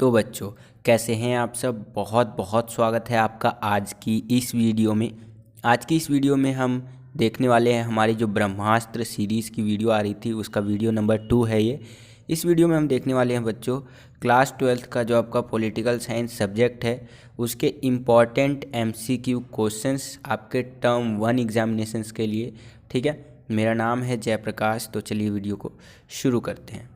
तो बच्चों, कैसे हैं आप सब। बहुत बहुत स्वागत है आपका आज की इस वीडियो में। आज की इस वीडियो में हम देखने वाले हैं हमारी जो ब्रह्मास्त्र सीरीज़ की वीडियो आ रही थी उसका वीडियो नंबर 2 है ये। इस वीडियो में हम देखने वाले हैं बच्चों क्लास 12th का जो आपका पॉलिटिकल साइंस सब्जेक्ट है उसके इम्पॉर्टेंट MCQ क्वेश्चंस आपके टर्म 1 एग्जामिनेशंस के लिए। ठीक है, मेरा नाम है जयप्रकाश। तो चलिए वीडियो को शुरू करते हैं।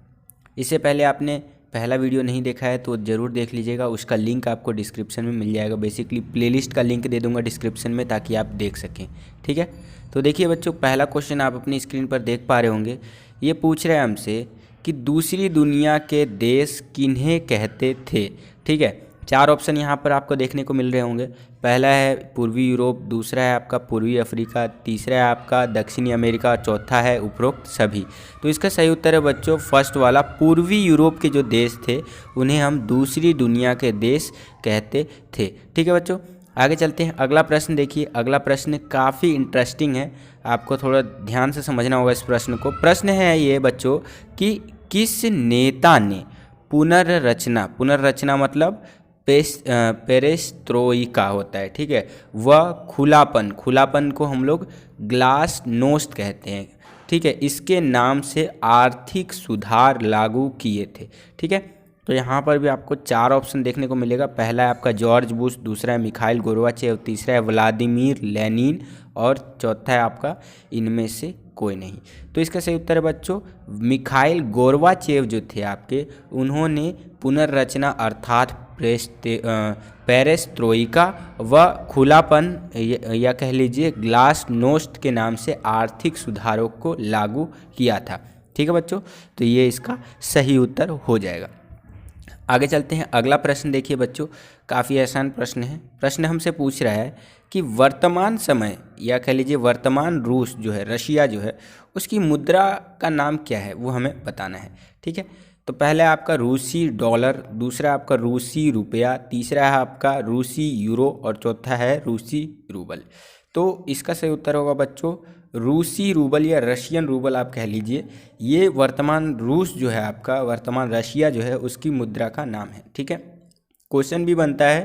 इससे पहले आपने पहला वीडियो नहीं देखा है तो ज़रूर देख लीजिएगा, उसका लिंक आपको डिस्क्रिप्शन में मिल जाएगा। बेसिकली प्लेलिस्ट का लिंक दे दूंगा डिस्क्रिप्शन में ताकि आप देख सकें। ठीक है, तो देखिए बच्चों, पहला क्वेश्चन आप अपनी स्क्रीन पर देख पा रहे होंगे। ये पूछ रहे हैं हमसे कि दूसरी दुनिया के देश किन्हें कहते थे। ठीक है, 4 ऑप्शन यहाँ पर आपको देखने को मिल रहे होंगे। पहला है पूर्वी यूरोप, दूसरा है आपका पूर्वी अफ्रीका, तीसरा है आपका दक्षिणी अमेरिका, चौथा है उपरोक्त सभी। तो इसका सही उत्तर है बच्चों फर्स्ट वाला, पूर्वी यूरोप के जो देश थे उन्हें हम दूसरी दुनिया के देश कहते थे। ठीक है बच्चों, आगे चलते हैं। अगला प्रश्न देखिए, अगला प्रश्न काफ़ी इंटरेस्टिंग है, आपको थोड़ा ध्यान से समझना होगा इस प्रश्न को। प्रश्न है ये बच्चों कि किस नेता ने पुनर्रचना मतलब पेरेस्ट्रोइका होता है। ठीक है, वह खुलापन को हम लोग ग्लासनोस्ट कहते हैं। ठीक है, इसके नाम से आर्थिक सुधार लागू किए थे। ठीक है, तो यहाँ पर भी आपको 4 ऑप्शन देखने को मिलेगा। पहला है आपका जॉर्ज बुश, दूसरा है मिखाइल गोर्बाचेव, तीसरा है व्लादिमीर लेनिन और चौथा है आपका इनमें से कोई नहीं। तो इसका सही उत्तर है बच्चों मिखाइल गोर्बाचेव जो थे आपके, उन्होंने पुनर्रचना अर्थात पेरेस्ट्रोइका व खुलापन या कह लीजिए ग्लासनोस्ट के नाम से आर्थिक सुधारों को लागू किया था। ठीक है बच्चों, तो ये इसका सही उत्तर हो जाएगा। आगे चलते हैं। अगला प्रश्न देखिए बच्चों, काफ़ी आसान प्रश्न है। प्रश्न हमसे पूछ रहा है कि वर्तमान समय या कह लीजिए वर्तमान रूस जो है, रशिया जो है, उसकी मुद्रा का नाम क्या है वो हमें बताना है। ठीक है, तो पहला है आपका रूसी डॉलर, दूसरा आपका रूसी रुपया, तीसरा है आपका रूसी यूरो और चौथा है रूसी रूबल। तो इसका सही उत्तर होगा बच्चों रूसी रूबल या रशियन रूबल आप कह लीजिए। ये वर्तमान रूस जो है आपका, वर्तमान रशिया जो है उसकी मुद्रा का नाम है। ठीक है, क्वेश्चन भी बनता है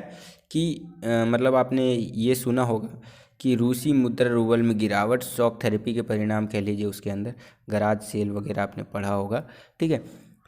कि मतलब आपने ये सुना होगा कि रूसी मुद्रा रूबल में गिरावट शॉक थेरेपी के परिणाम कह लीजिए, उसके अंदर गराज सेल वगैरह आपने पढ़ा होगा। ठीक है,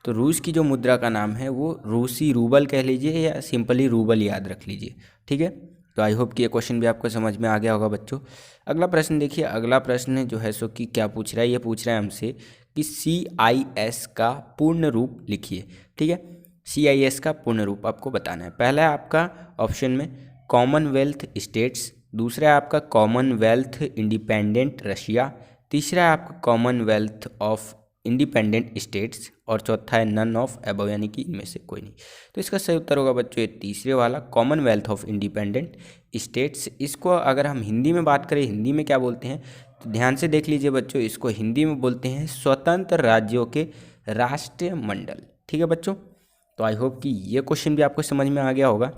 तो रूस की जो मुद्रा का नाम है वो रूसी रूबल कह लीजिए या सिंपली रूबल याद रख लीजिए। ठीक है, तो आई होप कि ये क्वेश्चन भी आपको समझ में आ गया होगा बच्चों। अगला प्रश्न देखिए, अगला प्रश्न जो है सो कि क्या पूछ रहा है, ये पूछ रहा है हमसे कि CIS का पूर्ण रूप लिखिए। ठीक है, CIS का पूर्ण रूप आपको बताना है। पहला है आपका ऑप्शन में कॉमनवेल्थ स्टेट्स, दूसरा है आपका कॉमनवेल्थ इंडिपेंडेंट रशिया, तीसरा है आपका कॉमनवेल्थ ऑफ इंडिपेंडेंट स्टेट्स और चौथा है नन ऑफ अबव यानी कि इनमें से कोई नहीं। तो इसका सही उत्तर होगा बच्चों ये तीसरे वाला कॉमनवेल्थ ऑफ इंडिपेंडेंट स्टेट्स। इसको अगर हम हिंदी में बात करें, हिंदी में क्या बोलते हैं तो ध्यान से देख लीजिए बच्चों, इसको हिंदी में बोलते हैं स्वतंत्र राज्यों के राष्ट्रमंडल। ठीक है बच्चों, तो आई होप कि ये क्वेश्चन भी आपको समझ में आ गया होगा।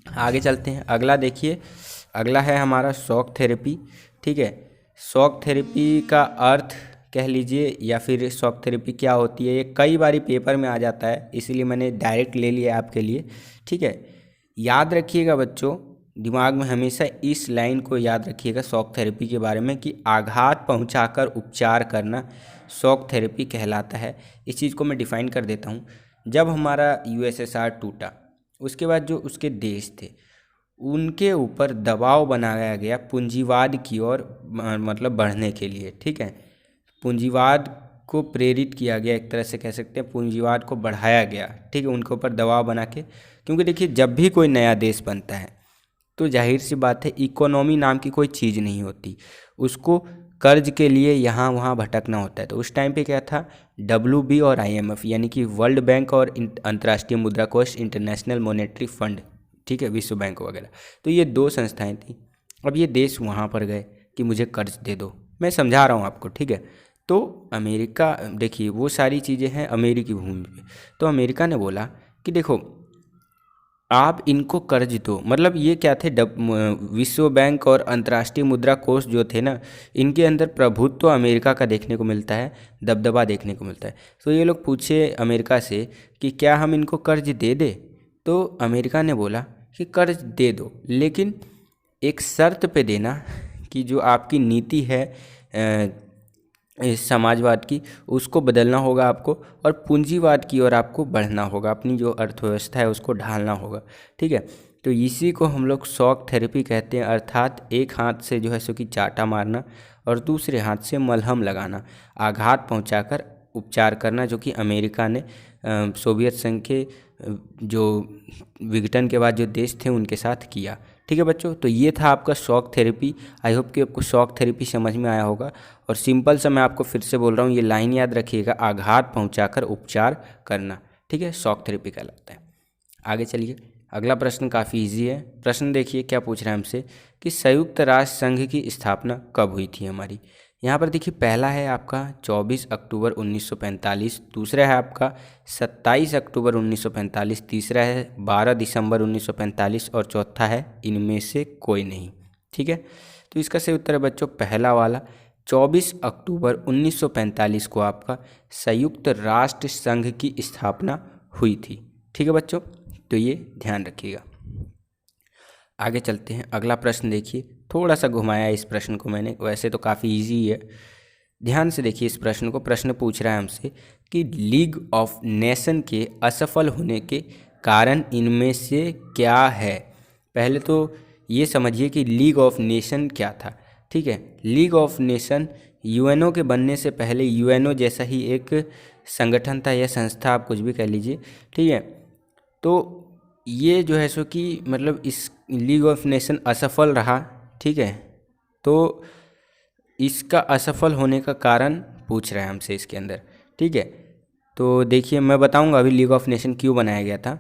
आगे चलते हैं। अगला देखिए, अगला है हमारा शॉक थेरेपी। ठीक है, शॉक थेरेपी का अर्थ कह लीजिए या फिर शॉक थेरेपी क्या होती है, ये कई बारी पेपर में आ जाता है, इसीलिए मैंने डायरेक्ट ले लिया आपके लिए। ठीक है, याद रखिएगा बच्चों, दिमाग में हमेशा इस लाइन को याद रखिएगा शॉक थेरेपी के बारे में कि आघात पहुंचाकर उपचार करना शॉक थेरेपी कहलाता है। इस चीज़ को मैं डिफाइन कर देता हूँ। जब हमारा USSR टूटा, उसके बाद जो उसके देश थे उनके ऊपर दबाव बनाया गया पूंजीवाद की ओर मतलब बढ़ने के लिए। ठीक है, पूंजीवाद को प्रेरित किया गया, एक तरह से कह सकते हैं पूंजीवाद को बढ़ाया गया। ठीक है, उनके ऊपर दबाव बना के, क्योंकि देखिए जब भी कोई नया देश बनता है तो जाहिर सी बात है इकोनॉमी नाम की कोई चीज़ नहीं होती, उसको कर्ज के लिए यहाँ वहाँ भटकना होता है। तो उस टाइम पे क्या था, WB और IMF यानी कि वर्ल्ड बैंक और अंतर्राष्ट्रीय मुद्रा कोष, इंटरनेशनल मॉनेटरी फंड, ठीक है, विश्व बैंक वगैरह, तो ये 2 संस्थाएं थी। अब ये देश वहाँ पर गए कि मुझे कर्ज दे दो, मैं समझा रहा हूँ आपको। ठीक है, तो अमेरिका देखिए वो सारी चीज़ें हैं अमेरिकी भूमि पे, तो अमेरिका ने बोला कि देखो आप इनको कर्ज दो। मतलब ये क्या थे, विश्व बैंक और अंतर्राष्ट्रीय मुद्रा कोष जो थे ना, इनके अंदर प्रभुत्व तो अमेरिका का देखने को मिलता है, दबदबा देखने को मिलता है। तो ये लोग पूछे अमेरिका से कि क्या हम इनको कर्ज दे दें, तो अमेरिका ने बोला कि कर्ज दे दो, लेकिन एक शर्त पे देना कि जो आपकी नीति है इस समाजवाद की, उसको बदलना होगा आपको, और पूंजीवाद की ओर आपको बढ़ना होगा, अपनी जो अर्थव्यवस्था है उसको ढालना होगा। ठीक है, तो इसी को हम लोग शॉक थेरेपी कहते हैं, अर्थात एक हाथ से जो है सो कि चाटा मारना और दूसरे हाथ से मलहम लगाना, आघात पहुंचाकर उपचार करना, जो कि अमेरिका ने सोवियत संघ के जो विघटन के बाद जो देश थे उनके साथ किया। ठीक है बच्चों, तो ये था आपका शॉक थेरेपी। आई होप कि आपको शॉक थेरेपी समझ में आया होगा। और सिंपल सा मैं आपको फिर से बोल रहा हूँ, ये लाइन याद रखिएगा, आघात पहुंचाकर उपचार करना। ठीक है, शॉक थेरेपी कहलाता है। आगे चलिए, अगला प्रश्न काफ़ी इजी है। प्रश्न देखिए क्या पूछ रहा है हमसे कि संयुक्त राष्ट्र संघ की स्थापना कब हुई थी हमारी। यहाँ पर देखिए, पहला है आपका 24 अक्टूबर 1945, दूसरा है आपका 27 अक्टूबर 1945, तीसरा है 12 दिसंबर 1945 और चौथा है इनमें से कोई नहीं। ठीक है, तो इसका सही उत्तर है बच्चों पहला वाला, 24 अक्टूबर 1945 को आपका संयुक्त राष्ट्र संघ की स्थापना हुई थी। ठीक है बच्चों, तो ये ध्यान रखिएगा। आगे चलते हैं, अगला प्रश्न देखिए, थोड़ा सा घुमाया इस प्रश्न को मैंने, वैसे तो काफ़ी इजी है। ध्यान से देखिए इस प्रश्न को। प्रश्न पूछ रहा है हमसे कि लीग ऑफ नेशन के असफल होने के कारण इनमें से क्या है। पहले तो ये समझिए कि लीग ऑफ नेशन क्या था। ठीक है, लीग ऑफ नेशन यूएनओ के बनने से पहले यूएनओ जैसा ही एक संगठन था या संस्था, आप कुछ भी कह लीजिए। ठीक है, तो ये जो है सो कि मतलब इस लीग ऑफ नेशन असफल रहा। ठीक है, तो इसका असफल होने का कारण पूछ रहा है हमसे इसके अंदर। ठीक है, तो देखिए मैं बताऊंगा अभी लीग ऑफ नेशन क्यों बनाया गया था।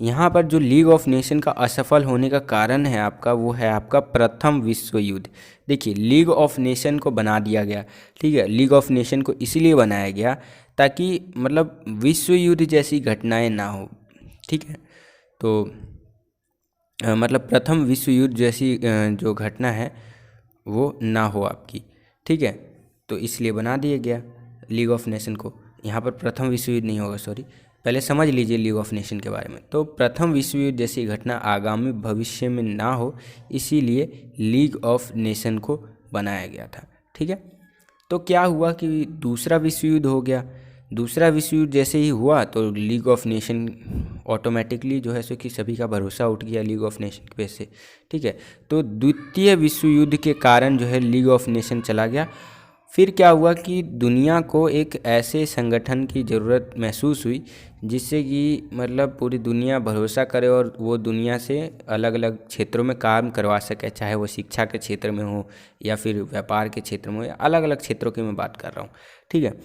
यहाँ पर जो लीग ऑफ नेशन का असफल होने का कारण है आपका, वो है आपका प्रथम विश्व युद्ध। देखिए, लीग ऑफ नेशन को बना दिया गया। ठीक है, लीग ऑफ नेशन को इसलिए बनाया गया ताकि मतलब विश्व युद्ध जैसी घटनाएं ना हो। ठीक है, तो मतलब प्रथम विश्व युद्ध जैसी जो घटना है वो ना हो आपकी। ठीक है, तो इसलिए बना दिया गया लीग ऑफ नेशन को। यहाँ पर प्रथम विश्व युद्ध नहीं होगा, सॉरी, पहले समझ लीजिए लीग ऑफ नेशन के बारे में। तो प्रथम विश्व युद्ध जैसी घटना आगामी भविष्य में ना हो, इसीलिए लीग ऑफ नेशन को बनाया गया था। ठीक है, तो क्या हुआ कि दूसरा विश्व युद्ध हो गया। दूसरा विश्व युद्ध जैसे ही हुआ तो लीग ऑफ नेशन ऑटोमेटिकली जो है सो कि सभी का भरोसा उठ गया लीग ऑफ नेशन पे से। ठीक है, तो द्वितीय विश्व युद्ध के कारण जो है लीग ऑफ नेशन चला गया। फिर क्या हुआ कि दुनिया को एक ऐसे संगठन की ज़रूरत महसूस हुई जिससे कि मतलब पूरी दुनिया भरोसा करे और वो दुनिया से अलग अलग क्षेत्रों में काम करवा सके, चाहे वो शिक्षा के क्षेत्र में हो या फिर व्यापार के क्षेत्र में हो, या अलग अलग क्षेत्रों की मैं बात कर रहा हूँ। ठीक है,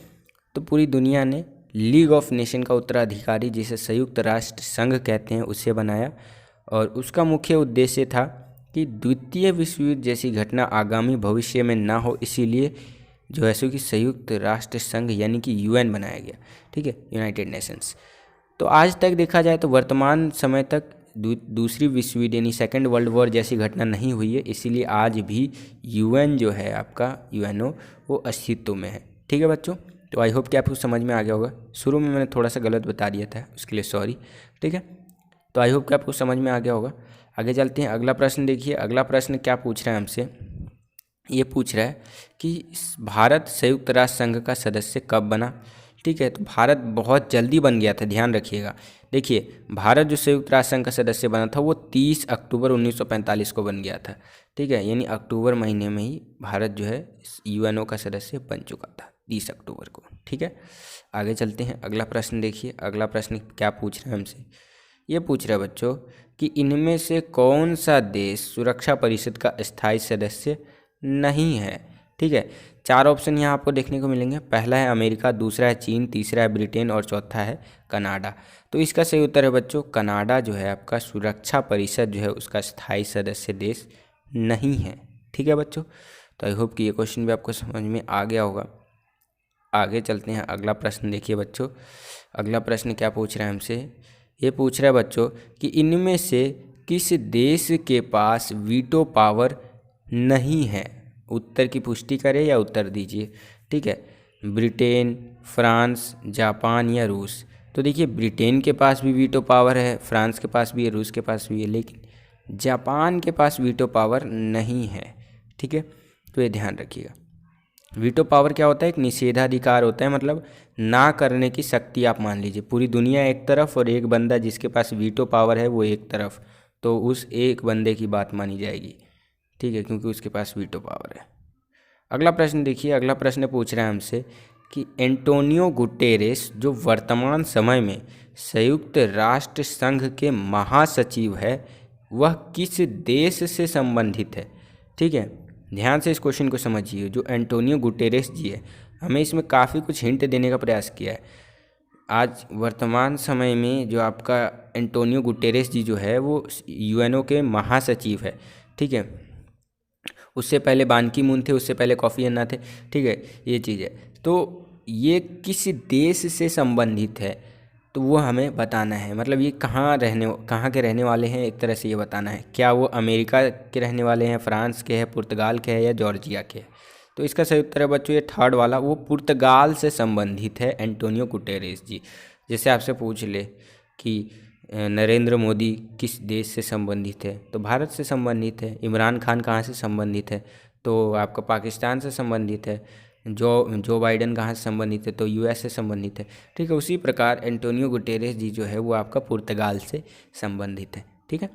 तो पूरी दुनिया ने लीग ऑफ नेशन का उत्तराधिकारी, जिसे संयुक्त राष्ट्र संघ कहते हैं, उसे बनाया। और उसका मुख्य उद्देश्य था कि द्वितीय विश्व युद्ध जैसी घटना आगामी भविष्य में ना हो, इसीलिए जो है सो कि संयुक्त राष्ट्र संघ यानी कि यूएन बनाया गया। ठीक है, यूनाइटेड नेशंस। तो आज तक देखा जाए तो वर्तमान समय तक दूसरी विश्व युद्ध यानी सेकेंड वर्ल्ड वॉर जैसी घटना नहीं हुई है, इसीलिए आज भी यूएन जो है आपका यूएनओ वो अस्तित्व में है। ठीक है बच्चों, तो आई होप कि आपको समझ में आ गया होगा। शुरू में मैंने थोड़ा सा गलत बता दिया था, उसके लिए सॉरी। ठीक है, तो आई होप कि आपको समझ में आ गया होगा। आगे चलते हैं, अगला प्रश्न देखिए। अगला प्रश्न क्या पूछ रहा है हमसे, ये पूछ रहा है कि भारत संयुक्त राष्ट्र संघ का सदस्य कब बना। ठीक है, तो भारत बहुत जल्दी बन गया था, ध्यान रखिएगा। देखिए, भारत जो संयुक्त राष्ट्र संघ का सदस्य बना था वो 30 अक्टूबर 1945 को बन गया था। ठीक है, यानी अक्टूबर महीने में ही भारत जो है यूएनओ का सदस्य बन चुका था, 30 अक्टूबर को। ठीक है, आगे चलते हैं, अगला प्रश्न देखिए। अगला प्रश्न क्या पूछ रहा है हमसे, ये पूछ रहा है बच्चों कि इनमें से कौन सा देश सुरक्षा परिषद का स्थायी सदस्य नहीं है। ठीक है, 4 ऑप्शन यहाँ आपको देखने को मिलेंगे। पहला है अमेरिका, दूसरा है चीन, तीसरा है ब्रिटेन और चौथा है कनाडा। तो इसका सही उत्तर है बच्चों कनाडा जो है आपका सुरक्षा परिषद जो है उसका स्थायी सदस्य देश नहीं है। ठीक है बच्चों, तो आई होप कि ये क्वेश्चन भी आपको समझ में आ गया होगा। आगे चलते हैं, अगला प्रश्न देखिए बच्चों। अगला प्रश्न क्या पूछ रहा है हमसे, ये पूछ रहा है बच्चों कि इनमें से किस देश के पास वीटो पावर नहीं है। उत्तर की पुष्टि करें या उत्तर दीजिए। ठीक है, ब्रिटेन, फ्रांस, जापान या रूस। तो देखिए ब्रिटेन के पास भी वीटो पावर है, फ्रांस के पास भी है, रूस के पास भी है, लेकिन जापान के पास वीटो पावर नहीं है। ठीक है, तो ये ध्यान रखिएगा। वीटो पावर क्या होता है? एक निषेधाधिकार होता है, मतलब ना करने की शक्ति आप मान लीजिए। पूरी दुनिया एक तरफ और एक बंदा जिसके पास वीटो पावर है वो एक तरफ, तो उस एक बंदे की बात मानी जाएगी। ठीक है, क्योंकि उसके पास वीटो पावर है। अगला प्रश्न देखिए, अगला प्रश्न पूछ रहा है हमसे कि एंटोनियो गुटेरेस जो वर्तमान समय में संयुक्त राष्ट्र संघ के महासचिव है, वह किस देश से संबंधित है? ठीक है, ध्यान से इस क्वेश्चन को समझिए। जो एंटोनियो गुटेरेस जी है, हमें इसमें काफ़ी कुछ हिंट देने का प्रयास किया है। आज वर्तमान समय में जो आपका एंटोनियो गुटेरेस जी जो है वो यूएनओ के महासचिव है। ठीक है, उससे पहले बान की मून थे, उससे पहले कॉफ़ी अन्ना थे। ठीक है, ये चीज़ है। तो ये किस देश से संबंधित है तो वो हमें बताना है, मतलब ये कहाँ के रहने वाले हैं, एक तरह से ये बताना है। क्या वो अमेरिका के रहने वाले हैं, फ्रांस के हैं, पुर्तगाल के हैं या जॉर्जिया के हैं? तो इसका सही उत्तर है बच्चों ये थर्ड वाला, वो पुर्तगाल से संबंधित है एंटोनियो गुटेरेस जी। जैसे आपसे पूछ ले कि नरेंद्र मोदी किस देश से संबंधित है, तो भारत से संबंधित है। इमरान खान कहाँ से संबंधित है, तो आपका पाकिस्तान से संबंधित है। जो बाइडन कहाँ से संबंधित है, तो यूएस से संबंधित है। ठीक है, उसी प्रकार एंटोनियो गुटेरेस जी जो है वो आपका पुर्तगाल से संबंधित है। ठीक है,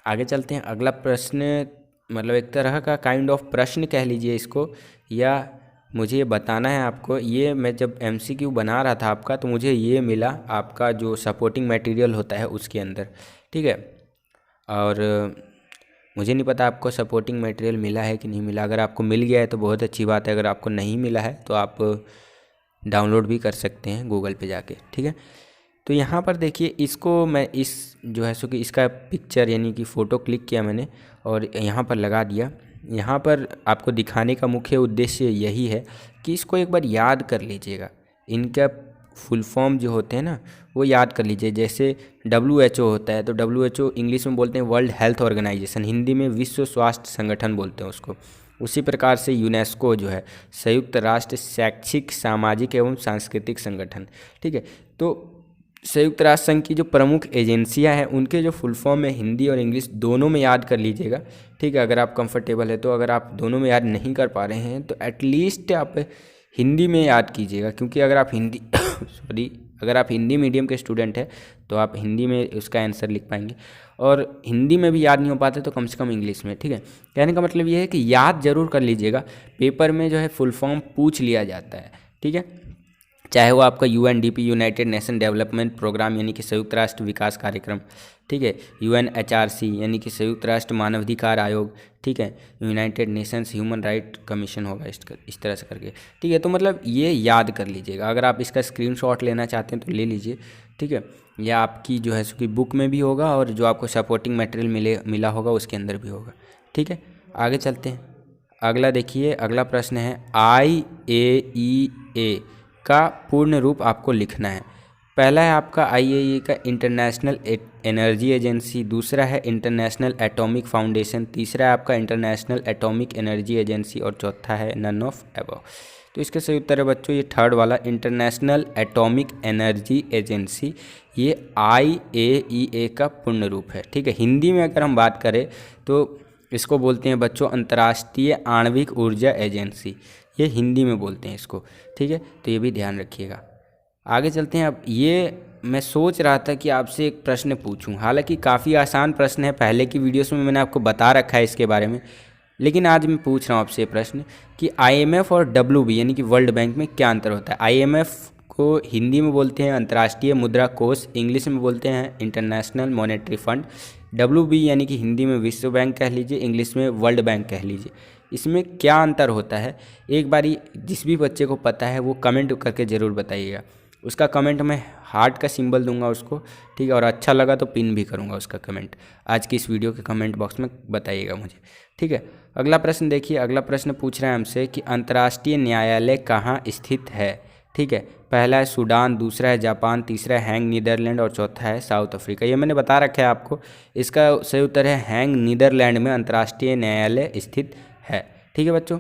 आगे चलते हैं। अगला प्रश्न मतलब एक तरह का काइंड ऑफ प्रश्न कह लीजिए इसको, या मुझे ये बताना है आपको। ये मैं जब एमसीक्यू बना रहा था आपका, तो मुझे ये मिला आपका जो सपोर्टिंग मटेरियल होता है उसके अंदर। ठीक है, और मुझे नहीं पता आपको सपोर्टिंग मटेरियल मिला है कि नहीं मिला। अगर आपको मिल गया है तो बहुत अच्छी बात है, अगर आपको नहीं मिला है तो आप डाउनलोड भी कर सकते हैं गूगल पे जाके। ठीक है, तो यहाँ पर देखिए, इसको मैं इस जो है सो कि इसका पिक्चर यानी कि फ़ोटो क्लिक किया मैंने और यहाँ पर लगा दिया। यहाँ पर आपको दिखाने का मुख्य उद्देश्य यही है कि इसको एक बार याद कर लीजिएगा। इनका फुल फॉर्म जो होते हैं ना वो याद कर लीजिए। जैसे WHO होता है, तो WHO इंग्लिश में बोलते हैं वर्ल्ड हेल्थ ऑर्गेनाइजेशन, हिंदी में विश्व स्वास्थ्य संगठन बोलते हैं उसको। उसी प्रकार से यूनेस्को जो है संयुक्त राष्ट्र शैक्षिक सामाजिक एवं सांस्कृतिक संगठन। ठीक है, तो संयुक्त राष्ट्र संघ की जो प्रमुख एजेंसियां हैं उनके जो फुल फॉर्म है हिंदी और इंग्लिश दोनों में याद कर लीजिएगा। ठीक है, अगर आप कंफर्टेबल है तो। अगर आप दोनों में याद नहीं कर पा रहे हैं तो एटलीस्ट आप हिंदी में याद कीजिएगा, क्योंकि अगर आप हिंदी अगर आप हिंदी मीडियम के स्टूडेंट हैं तो आप हिंदी में उसका आंसर लिख पाएंगे, और हिंदी में भी याद नहीं हो पाते तो कम से कम इंग्लिश में। ठीक है, कहने का मतलब ये है कि याद जरूर कर लीजिएगा। पेपर में जो है फुल फॉर्म पूछ लिया जाता है। ठीक है, चाहे वो आपका UNDP united nation development programme यानी कि संयुक्त राष्ट्र विकास कार्यक्रम। ठीक है, UNHRC यानी कि संयुक्त राष्ट्र मानवाधिकार आयोग। ठीक है, United Nations human right commission होगा इस तरह से करके। ठीक है, तो मतलब ये याद कर लीजिएगा। अगर आप इसका स्क्रीनशॉट लेना चाहते हैं तो ले लीजिए। ठीक है, या आपकी जो है उसकी बुक में भी होगा और जो आपको सपोर्टिंग मटेरियल मिला होगा उसके अंदर भी होगा। ठीक है, आगे चलते हैं। अगला देखिए, अगला प्रश्न है IAEA का पूर्ण रूप आपको लिखना है। पहला है आपका IAEA का इंटरनेशनल एनर्जी एजेंसी, दूसरा है इंटरनेशनल एटॉमिक फाउंडेशन, तीसरा है आपका इंटरनेशनल एटॉमिक एनर्जी एजेंसी और चौथा है नन ऑफ अबव। तो इसका सही उत्तर है बच्चों ये थर्ड वाला इंटरनेशनल एटॉमिक एनर्जी एजेंसी। ये IAEA का पूर्ण रूप है। ठीक है, हिंदी में अगर हम बात करें तो इसको बोलते हैं बच्चों अंतर्राष्ट्रीय आणविक ऊर्जा एजेंसी, ये हिंदी में बोलते हैं इसको। ठीक है, तो ये भी ध्यान रखिएगा। आगे चलते हैं। अब ये मैं सोच रहा था कि आपसे एक प्रश्न पूछूं, हालांकि काफ़ी आसान प्रश्न है, पहले की वीडियोस में मैंने आपको बता रखा है इसके बारे में, लेकिन आज मैं पूछ रहा हूँ आपसे प्रश्न कि IMF और WB यानी कि वर्ल्ड बैंक में क्या अंतर होता है। IMF को हिंदी में बोलते हैं अंतर्राष्ट्रीय मुद्रा कोष, इंग्लिश में बोलते हैं इंटरनेशनल मॉनेटरी फंड। WB यानी कि हिंदी में विश्व बैंक कह लीजिए, इंग्लिश में वर्ल्ड बैंक कह लीजिए। इसमें क्या अंतर होता है, एक बारी जिस भी बच्चे को पता है वो कमेंट करके ज़रूर बताइएगा। उसका कमेंट मैं हार्ट का सिंबल दूंगा उसको। ठीक है, और अच्छा लगा तो पिन भी करूंगा उसका कमेंट। आज की इस वीडियो के कमेंट बॉक्स में बताइएगा मुझे। ठीक है, अगला प्रश्न देखिए। अगला प्रश्न पूछ रहे हैं हमसे कि अंतर्राष्ट्रीय न्यायालय कहाँ स्थित है। ठीक है, पहला है सूडान, दूसरा है जापान, तीसरा है हैंग नीदरलैंड और चौथा है साउथ अफ्रीका। ये मैंने बता रखा है आपको। इसका सही उत्तर है हैंग नीदरलैंड में अंतर्राष्ट्रीय न्यायालय स्थित है। ठीक है बच्चों,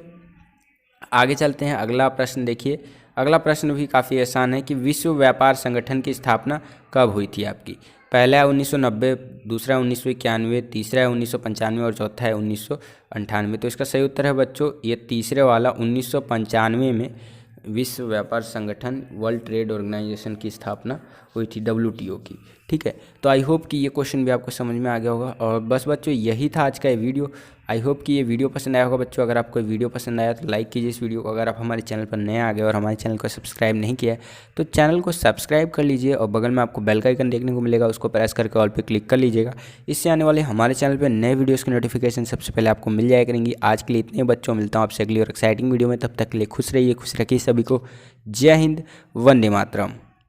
आगे चलते हैं। अगला प्रश्न देखिए। अगला प्रश्न भी काफ़ी आसान है कि विश्व व्यापार संगठन की स्थापना कब हुई थी आपकी। पहला है 1990, दूसरा है 1991, तीसरा है 1995 और चौथा है 1998। तो इसका सही उत्तर है बच्चों ये तीसरे वाला 1995 में विश्व व्यापार संगठन वर्ल्ड ट्रेड ऑर्गेनाइजेशन की स्थापना हुई थी, WTO की। ठीक है, तो आई होप कि ये क्वेश्चन भी आपको समझ में आ गया होगा। और बस बच्चों यही था आज का ये वीडियो। आई होप कि ये वीडियो पसंद आया होगा बच्चों। अगर आपको वीडियो पसंद आया तो लाइक कीजिए इस वीडियो को। अगर आप हमारे चैनल पर नए आ गए और हमारे चैनल को सब्सक्राइब नहीं किया है तो चैनल को सब्सक्राइब कर लीजिए और बगल में आपको बेल का आइकन देखने को मिलेगा, उसको प्रेस करके ऑल पे क्लिक कर लीजिएगा। इससे आने वाले हमारे चैनल पर नए वीडियोज़ की नोटिफिकेशन सबसे पहले आपको मिल जाया करेंगी। आज के लिए इतने बच्चों, मिलता हूँ आपसे अगली और एक्साइटिंग वीडियो में। तब तक के लिए खुश रहिए, खुश रखिए सभी को। जय हिंद, वंदे मातरम।